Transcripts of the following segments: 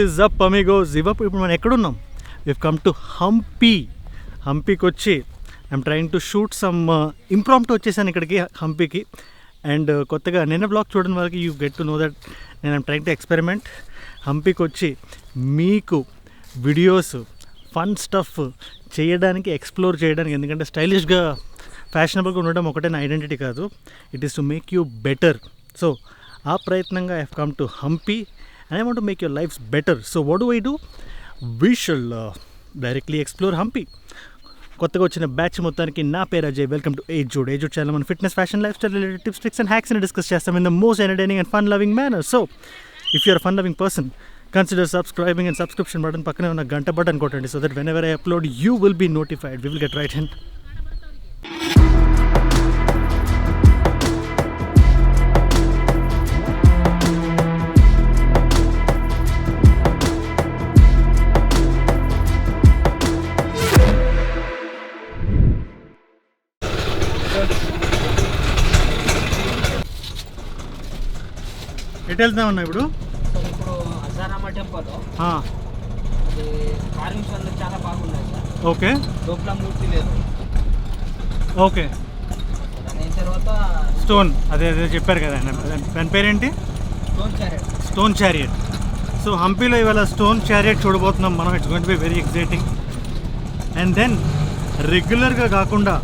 Is up Amigos. ఇప్పుడు మనం ఎక్కడున్నాం? వివ్ కమ్ టు హంపీకి వచ్చి I'm trying to shoot some impromptu వచ్చేసాను ఇక్కడికి హంపీకి. అండ్ కొత్తగా నిన్న బ్లాగ్ చూడని వాళ్ళకి you get to know that నేను ఐఎమ్ ట్రయింగ్ టు ఎక్స్పెరిమెంట్. హంపీకి వచ్చి మీకు వీడియోస్ ఫన్ స్టఫ్ చేయడానికి, ఎక్స్ప్లోర్ చేయడానికి, ఎందుకంటే స్టైలిష్గా ఫ్యాషనబుల్గా ఉండడం ఒకటే నా ఐడెంటిటీ కాదు, it is to make you better. So ఆ ప్రయత్నంగా I have come to Hampi and I want to make your lives better. So what do I do? We shall directly explore Hampi. కొత్తగా వచ్చిన బ్యాచ్ మొత్తానికి నా పేరు అజయ్. వెల్కమ్ టు ఏజూడ్. Channel మన fitness, fashion, life style related tips, tricks and హ్యాక్స్ని discuss చేస్తాం in the most entertaining and fun loving manner. So if you're fun loving person, consider subscribing and subscription button పక్కనే ఉన్న గంట button కొట్టండి. So that whenever I upload you will be notified. We will get right hand. ఎటు వెళ్తున్నామన్నా ఇప్పుడు? ఇప్పుడు హజారామా temple carvings అన్నీ చాలా బాగున్నాయి సార్. ఓకే. లోపల మూర్తి లేదు. ఓకే. దాని తర్వాత స్టోన్ అదే చెప్పారు కదా, దాని పేరేంటి? Stone chariot. సో హంపీలో ఇవాళ స్టోన్ చారియట్ చూడబోతున్నాం మనం. It's going to be very exciting. And then రెగ్యులర్గా కాకుండా,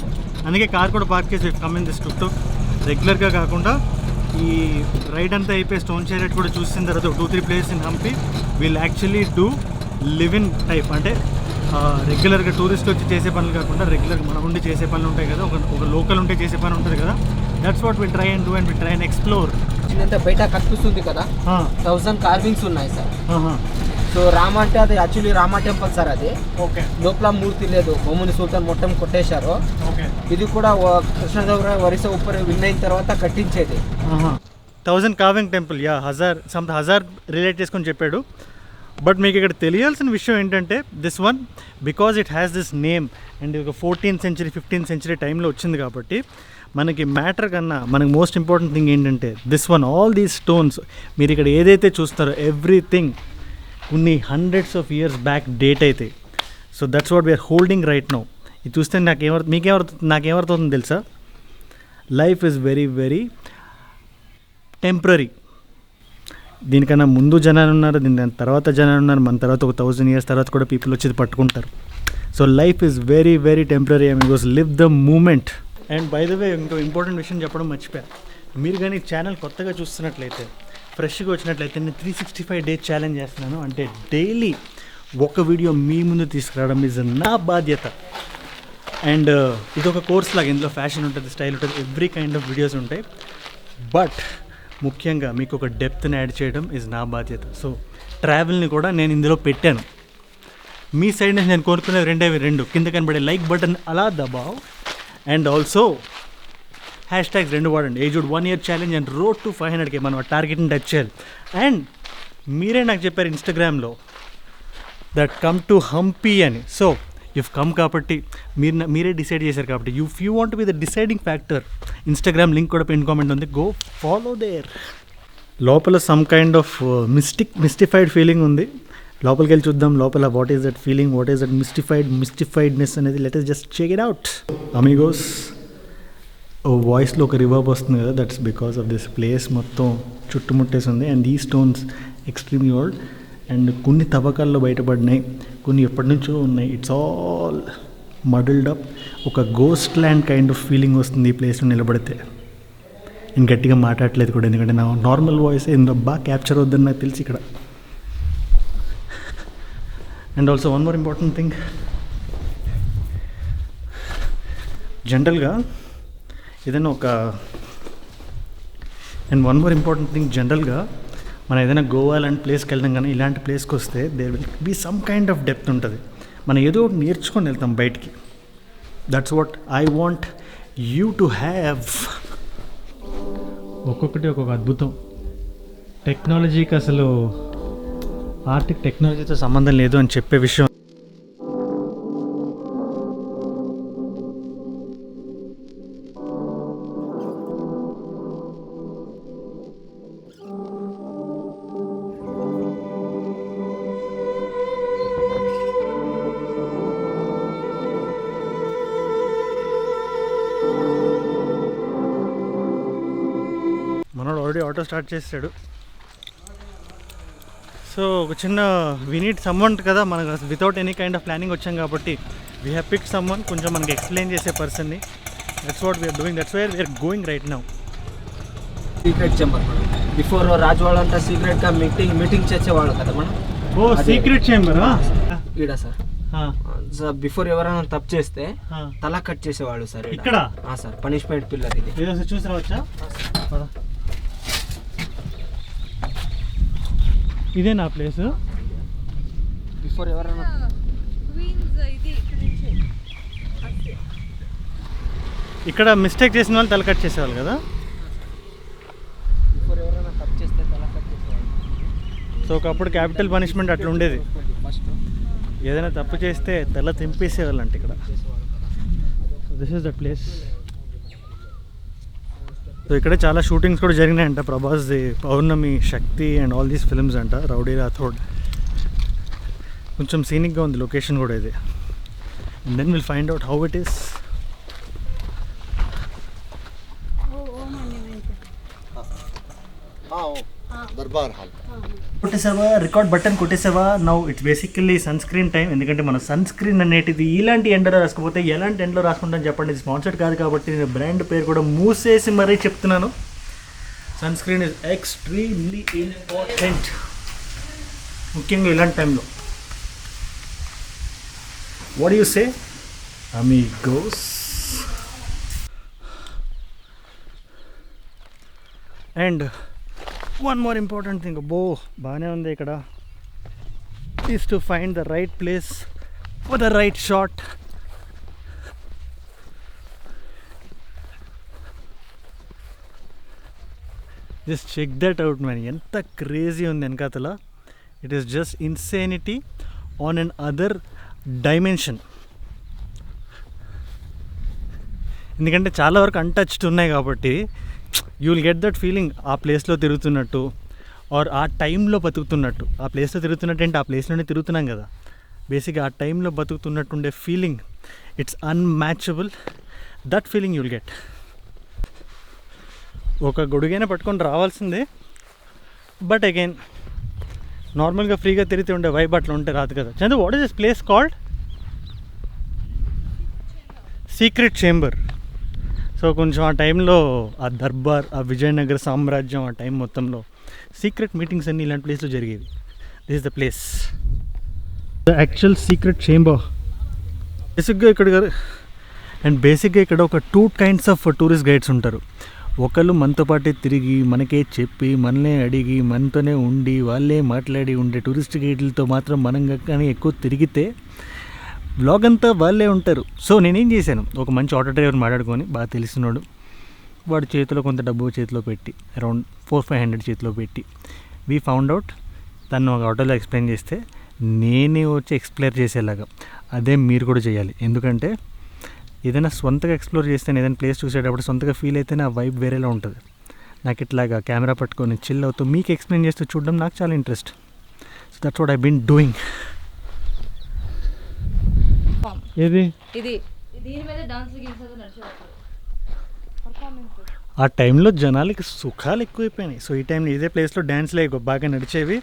అందుకే కార్ కూడా పార్క్ చేసి కమ్ ఇన్ దిస్ టుక్. రెగ్యులర్గా కాకుండా ఈ రైడ్ అంతా అయిపోయి స్టోన్ చారియట్ కూడా చూసిన తర్వాత 2-3 place in Hampi will actually do live in type. అంటే రెగ్యులర్గా టూరిస్ట్ వచ్చి చేసే పనులు కాకుండా రెగ్యులర్గా మనం ఉండి చేసే పనులు ఉంటాయి కదా, ఒక లోకల్ ఉంటే చేసే పని ఉంటుంది కదా. That's what will try and do and will try and explore. బయట కనిపిస్తుంది కదా 1000 కార్వింగ్స్ ఉన్నాయి సార్. సో రామ అంటే అది యాక్చువల్లీ రామా టెంపుల్ సార్ అది. ఓకే. లోపల మూర్తి లేదు, బొమ్మని సుల్తాన్ మొత్తం కొట్టేశారు. ఓకే. ఇది కూడా కృష్ణదేవరాయ వరుస ఉప్పర్ విన్ అయిన తర్వాత కట్టించేది. 1000 కార్వింగ్ టెంపుల్. యా, హజార్ రిలేట్ చేసుకొని చెప్పాడు. బట్ మీకు ఇక్కడ తెలియాల్సిన విషయం ఏంటంటే this one because it has this name and ఒక 14th century 15th century టైంలో వచ్చింది కాబట్టి మనకి మ్యాటర్ కన్నా మనకి మోస్ట్ ఇంపార్టెంట్ థింగ్ ఏంటంటే this one, all these stones మీరు ఇక్కడ ఏదైతే చూస్తారో ఎవ్రీథింగ్ కొన్ని hundreds of years back date అయితే. So that's what we're holding right now. ఇది చూస్తే నాకేమవుతుంది తెలుసా? Life is very very temporary. దీనికన్నా ముందు జనాలు ఉన్నారు, దీని తర్వాత జనాలు ఉన్నారు, మన తర్వాత ఒక 1000 years తర్వాత కూడా పీపుల్ వచ్చి ఇది పట్టుకుంటారు. So life is very very temporary. I mean goes live the moment. And by the way ఇంకో ఇంపార్టెంట్ విషయం చెప్పడం మర్చిపోయా. మీరు కానీ ఛానల్ కొత్తగా చూస్తున్నట్లయితే, ఫ్రెష్గా వచ్చినట్లయితే, నేను 365 days ఛాలెంజ్ చేస్తున్నాను. అంటే డైలీ ఒక వీడియో మీ ముందు తీసుకురావడం ఈజ్ నా బాధ్యత. అండ్ ఇది ఒక కోర్స్ లాగా, ఇందులో ఫ్యాషన్ ఉంటుంది, స్టైల్ ఉంటుంది, ఎవ్రీ కైండ్ ఆఫ్ వీడియోస్ ఉంటాయి. బట్ ముఖ్యంగా మీకు ఒక డెప్త్ని యాడ్ చేయడం ఈజ్ నా బాధ్యత. సో ట్రావెల్ని కూడా నేను ఇందులో పెట్టాను. మీ సైడ్ నుంచి నేను కోరుకునేవి రెండు కింద కనబడే లైక్ బటన్ అలా దబావ్. అండ్ ఆల్సో హ్యాష్ట్యాగ్స్ 2 వాడండి. ఏజూడ్ 1 year challenge and road to 500K. మనం ఆ టార్గెట్ని టచ్ చేయాలి. అండ్ మీరే నాకు చెప్పారు ఇన్స్టాగ్రామ్లో దట్ కమ్ టు హంపీ అని. సో ఇఫ్ కమ్ కాబట్టి మీరే డిసైడ్ చేశారు కాబట్టి if you want be the deciding factor, Instagram link కూడా పిన్ కామెంట్ ఉంది, గో ఫాలో దేర్. లోపల some kind of mystified feeling ఉంది. లోపలికి వెళ్ళి చూద్దాం లోపల what is that feeling, what is that మిస్టిఫైడ్నెస్ అనేది. Let us just check it out. Amigos, వాయిస్లో ఒక రివర్బ్ వస్తుంది కదా, that's because of this place మొత్తం చుట్టుముట్టేసి ఉంది. అండ్ ఈ స్టోన్స్ ఎక్స్ట్రీమ్లీ ఓల్డ్. అండ్ కొన్ని తవ్వకాల్లో బయటపడినాయి, కొన్ని ఎప్పటి నుంచో ఉన్నాయి. It's all muddled up. ఒక ghost land kind of feeling వస్తుంది ఈ ప్లేస్లో నిలబడితే. నేను గట్టిగా మాట్లాడలేదు కూడా, ఎందుకంటే నా నార్మల్ వాయిస్ ఇందులో బాగా క్యాప్చర్ అవుద్దని నాకు తెలిసి ఇక్కడ. And also one more important thing, జనరల్గా ఏదైనా జనరల్గా మనం ఏదైనా గోవా లాంటి ప్లేస్కి వెళ్తాం కానీ ఇలాంటి ప్లేస్కి వస్తే there will be some kind of depth ఉంటుంది. మనం ఏదో ఒకటి నేర్చుకొని వెళ్తాం బయటికి. That's what I want you to have. ఒక్కొక్కటి ఒక్కొక్క అద్భుతం. టెక్నాలజీకి అసలు ఆర్ట్కి టెక్నాలజీతో సంబంధం లేదు అని చెప్పే విషయం. రౌడీ ఆటో స్టార్ట్ చేసాడు. సో ఒక చిన్న వీ నీడ్ సమ్వన్ కదా, మనకు without any kind of planning వచ్చాం కాబట్టి వీ హ్యావ్ పిక్ సమ్వన్, కొంచెం మనకి ఎక్స్ప్లెయిన్ చేసే పర్సన్ని. That's what we're doing, that's where we're going right now. Secret chamber before రాజవాళ్ళు అంతా సీక్రెట్గా మీటింగ్ చేసేవాళ్ళు కదా మనం. ఓ సీక్రెట్ చేంబర్ ఈడ సార్. సార్ బిఫోర్ ఎవరైనా తప్పు చేస్తే తల కట్ చేసేవాళ్ళు సార్ ఇక్కడ. సార్ పనిష్మెంట్ పిల్లర్ ఇది. చూసి రావచ్చా? ఇదే నా ప్లేస్. బిఫోర్ ఎవరైనా ఇక్కడ మిస్టేక్ చేసిన వాళ్ళు తల కట్ చేసేవాళ్ళు కదా. బిఫోర్ ఎవరైనా తప్పు చేస్తే తల కట్ చేసేవాళ్ళు. సో ఒకప్పుడు క్యాపిటల్ పనిష్మెంట్ అట్లా ఉండేది. ఫస్ట్ ఏదైనా తప్పు చేస్తే తల తెంపేసేవాళ్ళు అంటే ఇక్కడ. This is the place. So ఇక్కడ చాలా షూటింగ్స్ కూడా జరిగినాయంట, ప్రభాస్ది, Pournami, Shakti and all these films అంట. రౌడీ రాథోడ్. కొంచెం సీనిక్గా ఉంది లొకేషన్ కూడా ఇది. And then will find out how it is. Durbar hall కొట్టేసావా? రికార్డ్ బటన్ కొట్టేసావా? Now it's basically sun screen time. ఎందుకంటే మన సన్ స్క్రీన్ అనేటిది ఇలాంటి ఎండలో రాసుకోపోతే ఎలాంటి ఎండలో రాసుకుంటాను చెప్పండి. ఇది స్పాన్సర్డ్ కాదు కాబట్టి నేను బ్రాండ్ పేరు కూడా మూసేసి మరీ చెప్తున్నాను. Sun screen is extremely important, ముఖ్యంగా ఇలాంటి టైంలో. What you say amigos? And one more important thing, బాగానే ఉంది ఇక్కడ, is to find the right place for the right shot. Just check that out man, ఎంత క్రేజీ ఉంది వెనకాతల. It is just insanity on another dimension. ఎందుకంటే చాలా వరకు untouched ఉన్నాయి కాబట్టి you will get that feeling, ఆ ప్లేస్లో తిరుగుతున్నట్టు ఆర్ ఆ టైంలో బతుకుతున్నట్టు. ఆ ప్లేస్లో తిరుగుతున్నట్టు అంటే ఆ ప్లేస్లోనే తిరుగుతున్నాం కదా, బేసిక్గా ఆ టైంలో బతుకుతున్నట్టు ఉండే feeling, it's unmatchable. That feeling you will get. ఒక గొడుగైనా పట్టుకొని రావాల్సిందే, బట్ అగైన్ నార్మల్గా ఫ్రీగా తిరిగితే ఉండే వైబ్ అట్లా ఉంటే రాదు కదా. Chandu, what is this place called? Secret chamber. So కొంచెం ఆ టైంలో ఆ దర్బార్, ఆ విజయనగర సామ్రాజ్యం, ఆ టైం మొత్తంలో సీక్రెట్ మీటింగ్స్ అన్నీ ఇలాంటి ప్లేస్లో జరిగేవి. This is the place, the actual secret chamber. బేసిక్గా ఇక్కడ ఒక 2 kinds ఆఫ్ టూరిస్ట్ గైడ్స్ ఉంటారు. ఒకళ్ళు మనతో పాటే తిరిగి మనకే చెప్పి మనలే అడిగి మనతోనే ఉండి వాళ్ళే మాట్లాడి ఉండే టూరిస్ట్ గైడ్లతో మాత్రం మనం కానీ ఎక్కువ తిరిగితే వ్లాగ్ అంతా వాళ్ళే ఉంటారు. సో నేనేం చేశాను, ఒక మంచి ఆటో డ్రైవర్ మాట్లాడుకొని, బాగా తెలిసినోడు, వాడి చేతిలో కొంత డబ్బు చేతిలో పెట్టి, అరౌండ్ 400-500 చేతిలో పెట్టి, వీ ఫౌండ్ అవుట్ తను ఒక ఆటోలో ఎక్స్ప్లెయిన్ చేస్తే నేనే వచ్చి ఎక్స్ప్లెయిన్ చేసేలాగా. అదే మీరు కూడా చేయాలి. ఎందుకంటే ఏదైనా సొంతగా ఎక్స్ప్లోర్ చేస్తే, ఏదైనా ప్లేస్ చూసేటప్పుడు సొంతగా ఫీల్ అయితేనే ఆ వైబ్ వేరేలా ఉంటుంది. నాకు ఇట్లాగా కెమెరా పట్టుకొని చిల్ అవుతూ మీకు ఎక్స్ప్లెయిన్ చేస్తూ చూడడం నాకు చాలా interest. So that's what I been doing. ఏది దీని మీద డాన్స్ గీసేది నడిచేవాళ్ళు. ఆ టైంలో జనాలకి సుఖాలు ఎక్కువైపోయినాయి. సో ఈ టైంలో ఇదే ప్లేస్లో డ్యాన్స్లే బాగా నడిచేవి.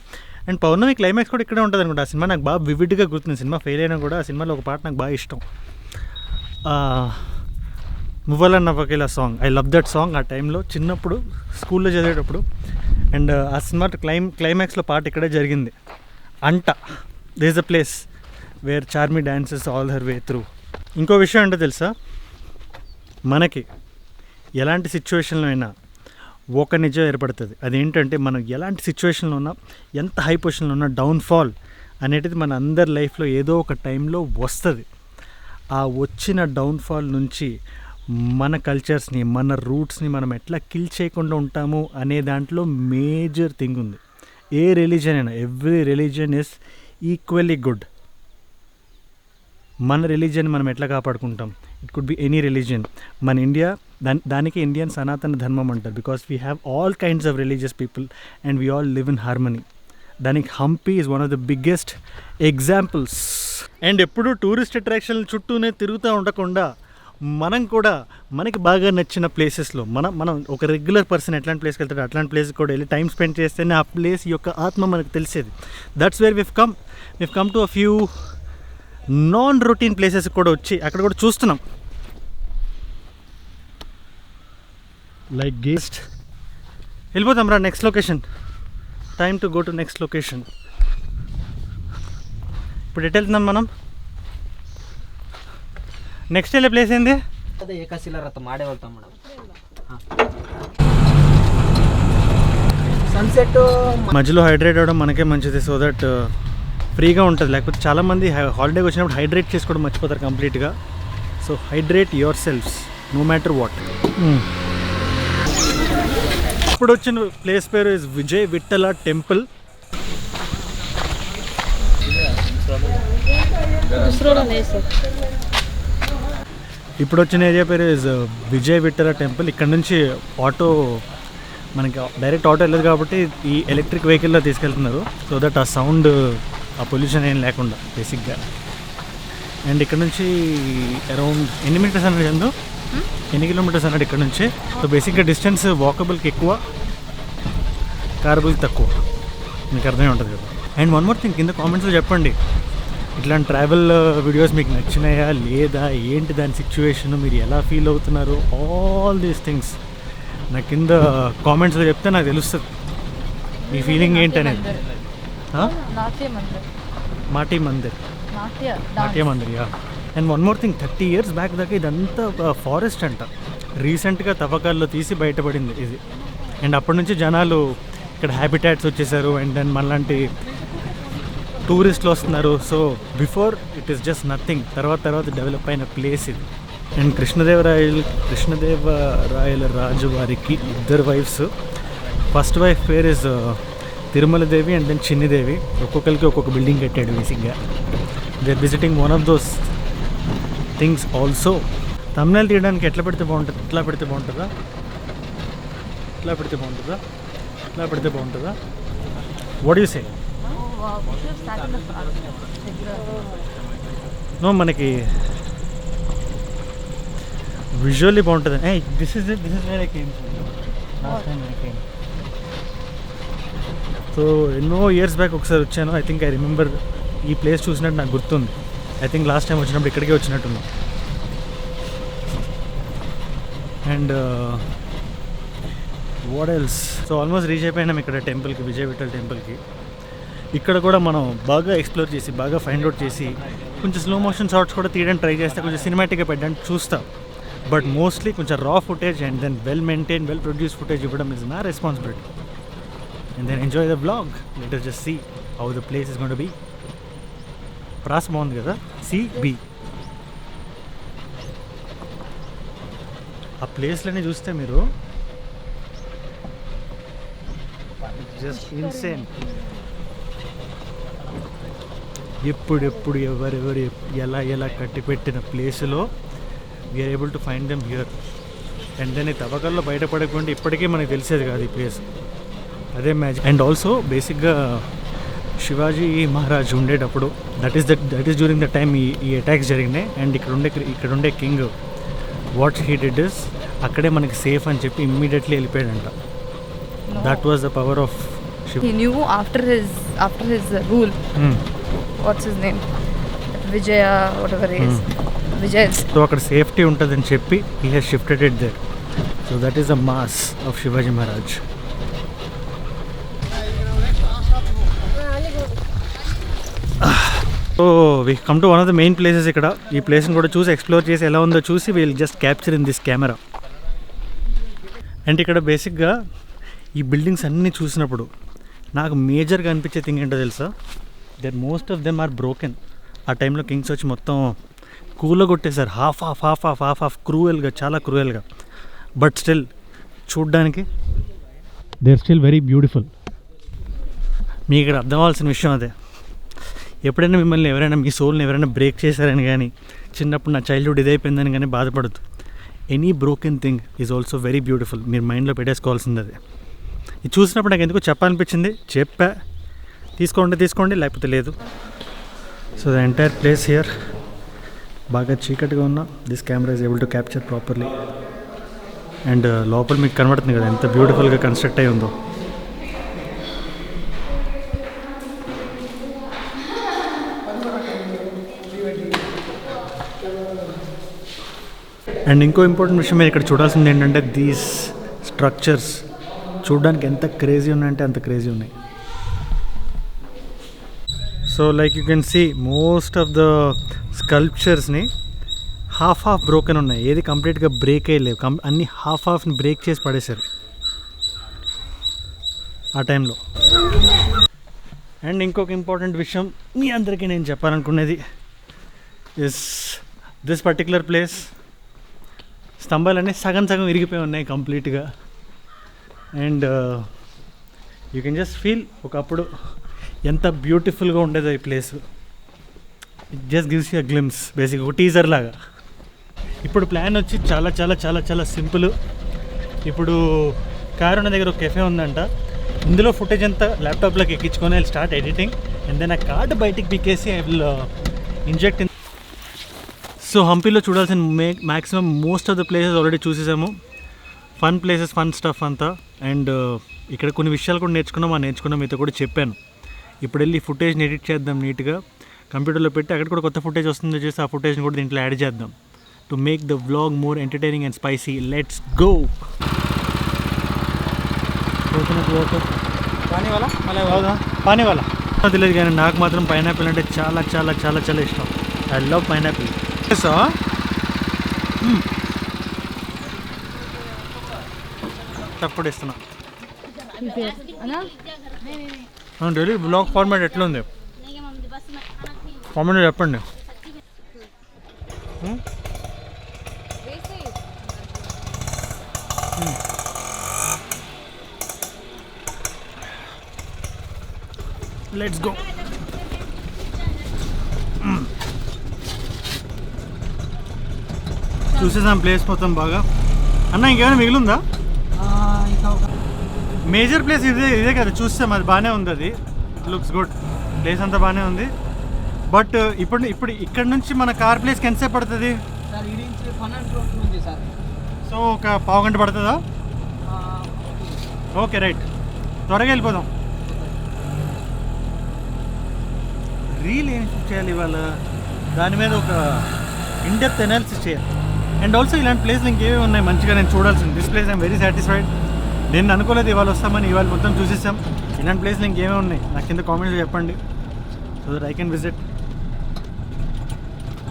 అండ్ పౌర్ణమి క్లైమాక్స్ కూడా ఇక్కడే ఉంటుంది అనుకుంటా. ఆ సినిమా నాకు బాగా వివిడ్గా గుర్తుంది. సినిమా ఫెయిల్ అయినా కూడా ఆ సినిమాలో ఒక పాట నాకు బాగా ఇష్టం, మువ్వల నవ్వకేలా song. I love that song. ఆ టైంలో చిన్నప్పుడు స్కూల్లో చదివేటప్పుడు. అండ్ ఆ సినిమా క్లైమాక్స్లో పాట ఇక్కడే జరిగింది అంట. This is a place where Charmi dances all her way through. ఇంకో విషయం అంటే తెలుసా, మనకి ఎలాంటి సిచ్యువేషన్లో అయినా ఒక నిజం ఏర్పడుతుంది. అదేంటంటే మనం ఎలాంటి సిచ్యువేషన్లో ఉన్నా, ఎంత హై పొజిషన్లో ఉన్నా, డౌన్ఫాల్ అనేటిది మన అందరి లైఫ్లో ఏదో ఒక టైంలో వస్తుంది. ఆ వచ్చిన డౌన్ఫాల్ నుంచి మన కల్చర్స్ని, మన రూట్స్ని మనం ఎట్లా కిల్ చేయకుండా ఉంటాము అనే దాంట్లో మేజర్ థింగ్ ఉంది. ఏ రిలీజన్ అయినా, every religion is equally good. మన రిలీజియన్ మనం ఎట్లా కాపాడుకుంటాం? It could be any religion. మన ఇండియా దానికి ఇండియన్ సనాతన ధర్మం అంటారు. Because we have all kinds of religious people and we all live in harmony. దానికి Hampi is one of the biggest examples. And ఎప్పుడూ టూరిస్ట్ అట్రాక్షన్ల చుట్టూనే తిరుగుతూ ఉండకుండా మనం కూడా మనకి బాగా నచ్చిన ప్లేసెస్లో మనం ఒక రెగ్యులర్ పర్సన్ ఎట్లాంటి ప్లేస్కి వెళ్తాడు అట్లాంటి ప్లేస్కి కూడా వెళ్ళి టైం స్పెండ్ చేస్తేనే ఆ ప్లేస్ యొక్క ఆత్మ మనకు తెలిసేది. That's where we've come to a few non routine places కూడా వచ్చి అక్కడ కూడా చూస్తున్నాం. లైక్ గెస్ట్ వెళ్ళిపోతాం రా next location. Time to go to next location. ఇప్పుడు ఎటు వెళ్తున్నాం మనం? నెక్స్ట్ వెళ్ళే ప్లేస్ ఏంది? ಅದೇ ಏಕಶಿಲಾ ರಥ ಮಾಡೇ వెళ్తాం మేడం. సన్సెట్ మధ్యలో హైడ్రేట్ అవ్వడం మనకే మంచిది, సో దట్ ఫ్రీగా ఉంటుంది. లేకపోతే చాలామంది హాలిడేకి వచ్చినప్పుడు హైడ్రేట్ చేసుకోవడం మర్చిపోతారు కంప్లీట్గా. So hydrate yourselves no matter what. ఇప్పుడు వచ్చిన ప్లేస్ పేరు ఇస్ విజయ్ విఠల టెంపుల్. ఇప్పుడు వచ్చిన ఏరియా పేరు ఇస్ విజయ్ విఠల టెంపుల్. ఇక్కడ నుంచి ఆటో మనకి డైరెక్ట్ ఆటో వెళ్ళదు కాబట్టి ఈ ఎలక్ట్రిక్ వెహికల్లో తీసుకెళ్తున్నారు, సో దట్ ఆ సౌండ్ ఆ పొల్యూషన్ ఏం లేకుండా బేసిక్గా. అండ్ ఇక్కడ నుంచి అరౌండ్ ఎన్ని మీటర్స్ అన్నాడు చందు? ఎన్ని కిలోమీటర్స్ అన్నాడు ఇక్కడ నుంచి? సో బేసిక్గా డిస్టెన్స్ వాకబుల్కి ఎక్కువ, కారబుల్కి తక్కువ, మీకు అర్థమే ఉంటుంది కదా. అండ్ వన్ మోర్ థింగ్, కింద కామెంట్స్లో చెప్పండి ఇట్లాంటి ట్రావెల్ వీడియోస్ మీకు నచ్చినాయా లేదా, ఏంటి దాని సిచ్యువేషన్, మీరు ఎలా ఫీల్ అవుతున్నారు, ఆల్ దీస్ థింగ్స్ నాకు కింద కామెంట్స్లో చెప్తే నాకు తెలుస్తుంది మీ ఫీలింగ్ ఏంటనేది. మాటీ మందిర్, నాట్య Mandir yeah. And one more thing, 30 years back దాకా ఇదంతా ఫారెస్ట్ అంట. రీసెంట్గా తవ్వకాల్లో తీసి బయటపడింది ఇది. అండ్ అప్పటి నుంచి జనాలు ఇక్కడ హ్యాబిటాట్స్ వచ్చేసారు. అండ్ దెన్ మనలాంటి టూరిస్టులు వస్తున్నారు. So before it is just nothing, తర్వాత డెవలప్ అయిన ప్లేస్ ఇది. అండ్ కృష్ణదేవరాయల రాజు వారికి 2 వైఫ్స్. ఫస్ట్ వైఫ్ పేరు is Tirumala Devi and then Chinnidevi. ఒక్కొక్కరికి ఒక్కొక్క బిల్డింగ్ కట్టాడు బేసిక్గా. They are visiting one of those things also. Tamil Nadu తీయడానికి ఎట్లా పెడితే బాగుంటుంది? ఇట్లా పెడితే బాగుంటుందా, ఇట్లా పెడితే బాగుంటుందా, ఇట్లా పెడితే బాగుంటుందా? What you say? నో, మనకి విజువల్లీ బాగుంటుంది. This is where I came last time I came. So ఎన్నో ఇయర్స్ బ్యాక్ ఒకసారి వచ్చాను. ఐ థింక్ ఐ రిమెంబర్ ఈ ప్లేస్ చూసినట్టు నాకు గుర్తుంది. ఐ థింక్ లాస్ట్ టైం వచ్చినప్పుడు ఇక్కడికే వచ్చినట్టున్నాం. And what else? So almost reach అయిపోయినాం ఇక్కడ టెంపుల్కి, విజయ్ విఠల్ టెంపుల్కి. ఇక్కడ కూడా మనం బాగా ఎక్స్ప్లోర్ చేసి బాగా ఫైండ్ అవుట్ చేసి కొంచెం స్లో మోషన్ షార్ట్స్ కూడా తీయడానికి ట్రై చేస్తే కొంచెం సినిమాటిక్గా పెట్టడానికి చూస్తాం. బట్ మోస్ట్లీ కొంచెం raw footage and then well maintain well produce footage ఇవ్వడం is my responsibility. And then enjoy the vlog. Let us just see how the place is going to be. Pros బాగుంది కదా, CB. ఆ ప్లేస్లన్నీ చూస్తే మీరు just insane. ఎప్పుడెప్పుడు ఎవరెవరు ఎలా కట్టిపెట్టిన ప్లేసులో we are able to find them here. And then ఈ తవ్వకాల్లో బయటపడకుండా ఇప్పటికే మనకు తెలిసేది కాదు ఈ ప్లేస్. అదే మ్యాజిక్. అండ్ ఆల్సో బేసిక్గా శివాజీ మహారాజ్ ఉండేటప్పుడు that is during the time ఈ అటాక్స్ జరిగినాయి. అండ్ ఇక్కడ ఉండే king what he did is అక్కడే మనకి సేఫ్ అని చెప్పి ఇమ్మీడియట్లీ వెళ్ళిపోయాడంట. That was the power of Shiva. He knew after his rule. What's his name? Vijaya, whatever he is. Vijay. So అక్కడ సేఫ్టీ ఉంటుందని చెప్పి he has shifted it there. So that is the mass of Shivaji Maharaj. So we come to one of the main places ఇక్కడ. ఈ ప్లేస్ని కూడా చూసి explore చేసి ఎలా ఉందో చూసి wheel just capture in this camera. And ఇక్కడ బేసిక్గా ఈ బిల్డింగ్స్ అన్నీ చూసినప్పుడు నాకు మేజర్గా అనిపించే థింగ్ ఏంటో తెలుసా? There most of them are broken. ఆ టైంలో కింగ్స్ వచ్చి మొత్తం కూల కొట్టేశారు. హాఫ్ క్రూయల్గా, చాలా క్రూయల్గా. బట్ స్టిల్ చూడ్డానికి they are still very beautiful. మీకు ఇక్కడ అర్థం అవ్వాల్సిన విషయం అదే. ఎప్పుడైనా మిమ్మల్ని ఎవరైనా మీ సోల్ని ఎవరైనా బ్రేక్ చేశారని కానీ, చిన్నప్పుడు నా చైల్డ్హుడ్ ఇదైపోయిందని కానీ బాధపడద్దు. Any broken thing is also very beautiful. మీరు మైండ్లో పెట్టేసుకోవాల్సింది అదే. ఇది చూసినప్పుడు నాకు ఎందుకు చెప్పాలనిపించింది, చెప్పా. తీసుకోండి లేకపోతే లేదు. So the entire place here బాగా చీకటిగా ఉన్న this camera is able to capture properly. And లోపల మీకు కనబడుతుంది కదా ఎంత బ్యూటిఫుల్గా కన్స్ట్రక్ట్ అయి ఉందో. అండ్ ఇంకో ఇంపార్టెంట్ విషయం మీరు ఇక్కడ చూడాల్సింది ఏంటంటే దీస్ స్ట్రక్చర్స్ చూడడానికి ఎంత క్రేజీ ఉన్నాయంటే అంత క్రేజీ ఉన్నాయి. So like you can see most of the స్కల్ప్చర్స్ని హాఫ్ బ్రోకెన్ ఉన్నాయి, ఏది కంప్లీట్గా బ్రేక్ అయ్యలేవు, అన్ని హాఫ్ని బ్రేక్ చేసి పడేశారు ఆ టైంలో. అండ్ ఇంకొక ఇంపార్టెంట్ విషయం మీ అందరికీ నేను చెప్పాలనుకునేది ఇస్ దిస్ పర్టిక్యులర్ ప్లేస్ స్తంభాలన్నీ సగం ఇరిగిపోయి ఉన్నాయి కంప్లీట్గా. And you can just feel ఒకప్పుడు ఎంత బ్యూటిఫుల్గా ఉండేదో ఈ place. It just gives you a glimpse, basic ఒక టీజర్ లాగా. ఇప్పుడు ప్లాన్ వచ్చి చాలా చాలా చాలా చాలా సింపుల్. ఇప్పుడు కారుణ దగ్గర ఒక కెఫే ఉందంట, ఇందులో ఫుటేజ్ అంతా ల్యాప్టాప్లోకి ఎక్కించుకొని I start editing and then ఆ కార్డు బయటికి పిక్కేసి I will inject in. So హంపీలో చూడాల్సిన maximum most of the places already చూసేసాము. ఫన్ ప్లేసెస్, ఫన్ స్టఫ్ అంతా. అండ్ ఇక్కడ కొన్ని విషయాలు కూడా నేర్చుకున్నాం మీతో కూడా చెప్పాను. ఇప్పుడు వెళ్ళి ఫుటేజ్ని ఎడిట్ చేద్దాం నీట్గా, కంప్యూటర్లో పెట్టి అక్కడ కూడా కొత్త ఫుటేజ్ వస్తుందో చేసి ఆ ఫుటేజ్ని కూడా దీంట్లో యాడ్ చేద్దాం to make the vlog more entertaining and spicy. Let's go. Coconut water pani వాళ్ళ తెలియదు కానీ నాకు మాత్రం పైనాపిల్ అంటే చాలా చాలా చాలా చాలా ఇష్టం. I love pineapple. సో తప్పుడు ఇస్తున్నా. డైలీ బ్లాగ్ ఫార్మాట్ ఎట్లుంది కామెంట్ చెప్పండి. Let's go. చూసేసాం ప్లేస్ మొత్తం బాగా. అన్న ఇంకేమైనా మిగిలిందా? మేజర్ ప్లేస్ ఇదే కదా చూస్తాం, అది బాగానే ఉంది, అది లుక్స్ గుడ్, ప్లేస్ అంతా బాగానే ఉంది. బట్ ఇప్పుడు ఇక్కడ నుంచి మన కార్ ప్లేస్కి ఎంతసేపు పడుతుంది? సో ఒక పావు గంట పడుతుందా? ఓకే రైట్, త్వరగా వెళ్ళిపోదాం. రీల్ ఏం చేయాలి ఇవాళ, దాని మీద ఒక ఇన్డెప్త్ అనాలిసిస్ చేయాలి. అండ్ ఆల్సో ఇలాంటి ప్లేస్లు ఇంకేమీ ఉన్నాయి మంచిగా నేను చూడాల్సింది. This place I'm very satisfied. నేను అనుకోలేదు ఇవాళ వస్తామని, ఇవాళ మొత్తం చూసేసాం. ఇలాంటి ప్లేస్లు ఇంకేమీ ఉన్నాయి నాకు కింద కామెంట్స్ చెప్పండి, so that I can visit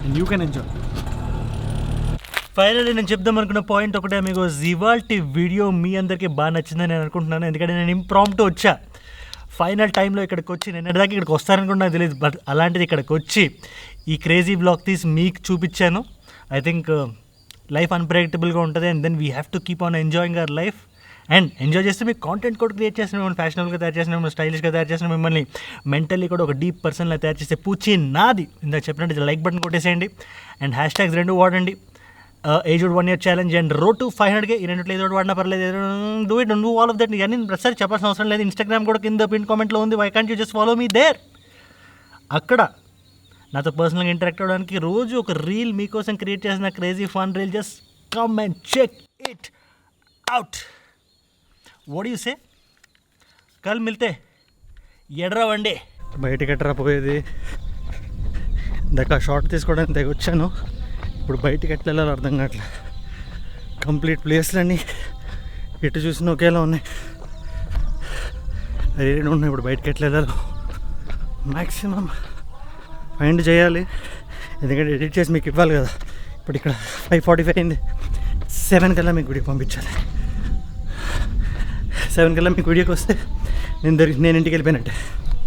and you can enjoy. Finally నేను చెప్దాం అనుకున్న పాయింట్ ఒకటే, మీకు ఇవాల్టి వీడియో మీ అందరికీ బాగా నచ్చిందని నేను అనుకుంటున్నాను. ఎందుకంటే నేను ఇంప్రాంప్ట్ వచ్చా ఫైనల్ టైంలో ఇక్కడికి వచ్చి, నేను దాకా ఇక్కడికి వస్తారనుకుంటే నాకు తెలియదు, బట్ అలాంటిది ఇక్కడికి వచ్చి ఈ క్రేజీ బ్లాగ్ తీసి మీకు చూపించాను. ఐ థింక్ లైఫ్ అన్ప్రెడిక్టబుల్గా ఉంటుంది and then we have to keep on enjoying our life. And enjoy చేస్తే మీకు కాంటెంట్ కూడా క్రియేట్ చేసిన, మిమ్మల్ని ఫ్యాషనబుల్గా తయారు చేసిన, మిమ్మల్ని స్టైలిష్గా తయారు చేసిన, మిమ్మల్ని మెంటల్లీ కూడా ఒక డీప్ పర్సన్లా తయారు చేస్తే పూచి నాది. ఇందాక చెప్పినట్టు లైక్ బటన్ కొట్టేసేయండి అండ్ హ్యాష్ ట్యాగ్స్ 2 వాడండి. Aged 1 year challenge and road to 500K. ఈ రెండిట్లో ఏదో వాడినా పర్లేదు, do it, do all of that. ఇవన్నీ ప్రతిసారి చెప్పాల్సిన అవసరం లేదు. ఇన్స్టాగ్రామ్ కూడా కింద పిన్ కామెంట్లో ఉంది, why can't you just follow me there. అక్కడ నాతో పర్సనల్గా ఇంటరాక్ట్ అవ్వడానికి రోజు ఒక రీల్ మీకోసం క్రియేట్ చేసిన crazy fun reel. Just come and check it out. What you say? కల్ మిల్తే. ఎడరా వండి బయటకి ఎట్టరా పోయేది. ఇందాక షార్ట్ తీసుకోవడానికి తెగ వచ్చాను, ఇప్పుడు బయటికి ఎట్లా వెళ్ళాలో అర్థం కావట్లేదు. కంప్లీట్ ప్లేస్లన్నీ ఎటు చూసినా ఒకేలా ఉన్నాయి, రేడు ఉన్నాయి. ఇప్పుడు బయటకి ఎట్లా వెళ్ళాలో మ్యాక్సిమం ఫైండ్ చేయాలి, ఎందుకంటే ఎడిట్ చేసి మీకు ఇవ్వాలి కదా. ఇప్పుడు ఇక్కడ 5:45 అయింది, 7 కల్లా మీకు వీడియో పంపించాలి. 7 కల్లా మీకు వీడియోకి వస్తే నేను ఇంటికి వెళ్ళిపోయినట్టే.